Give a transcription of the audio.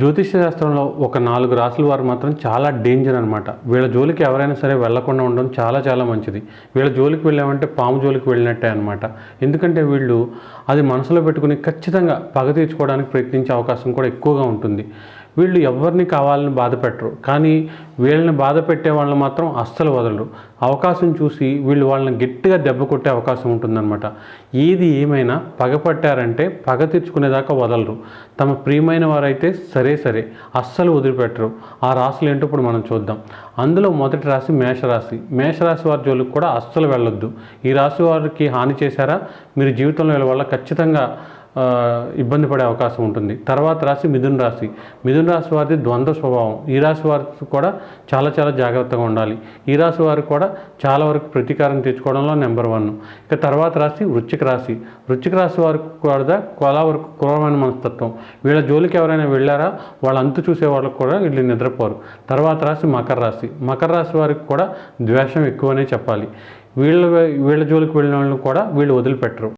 జ్యోతిష్య శాస్త్రంలో ఒక 4 రాసుల వారు మాత్రం చాలా డేంజర్ అనమాట. వీళ్ళ జోలికి ఎవరైనా సరే వెళ్ళకుండా ఉండడం చాలా చాలా మంచిది. వీళ్ళ జోలికి వెళ్ళామంటే పాము జోలికి వెళ్ళినట్టే అనమాట. ఎందుకంటే వీళ్ళు అది మనసులో పెట్టుకుని ఖచ్చితంగా పగ తీర్చుకోవడానికి ప్రయత్నించే అవకాశం కూడా ఎక్కువగా ఉంటుంది. వీళ్ళు ఎవరిని కావాలని బాధ పెట్టరు, కానీ వీళ్ళని బాధ పెట్టే వాళ్ళని మాత్రం అస్సలు వదలరు. అవకాశం చూసి వీళ్ళు వాళ్ళని గట్టిగా దెబ్బ కొట్టే అవకాశం ఉంటుందన్నమాట. ఏది ఏమైనా పగ పట్టారంటే పగ తీర్చుకునేదాకా వదలరు. తమ ప్రియమైన వారైతే సరే అస్సలు వదిలిపెట్టరు. ఆ రాశులు ఏంటో ఇప్పుడు మనం చూద్దాం. అందులో మొదటి రాశి మేషరాశి. మేషరాశి వారి జోలికి కూడా అస్సలు వెళ్ళొద్దు. ఈ రాశి వారికి హాని చేశారా, మీరు జీవితంలో వీళ్ళ వల్ల ఖచ్చితంగా ఇబ్బంది పడే అవకాశం ఉంటుంది. తర్వాత రాశి మిథున రాశి. మిథున రాశి వారిది ద్వంద్వ స్వభావం. ఈ రాశి వారికి కూడా చాలా చాలా జాగ్రత్తగా ఉండాలి. ఈ రాశి వారికి కూడా చాలా వరకు ప్రతీకారం తెచ్చుకోవడంలో నెంబర్ 1. ఇక తర్వాత రాశి వృశ్చిక రాశి. వృశ్చిక రాశి వారికి కూడా చాలా వరకు క్రూరమైన మనస్తత్వం. వీళ్ళ జోలికి ఎవరైనా వెళ్ళారా, వాళ్ళ అంతు చూసే వాళ్ళకు కూడా వీళ్ళు నిద్రపోరు. తర్వాత రాశి మకర రాశి. మకర రాశి వారికి కూడా ద్వేషం ఎక్కువనే చెప్పాలి. వీళ్ళ జోలికి వెళ్ళిన వాళ్ళని కూడా వీళ్ళు వదిలిపెట్టరు.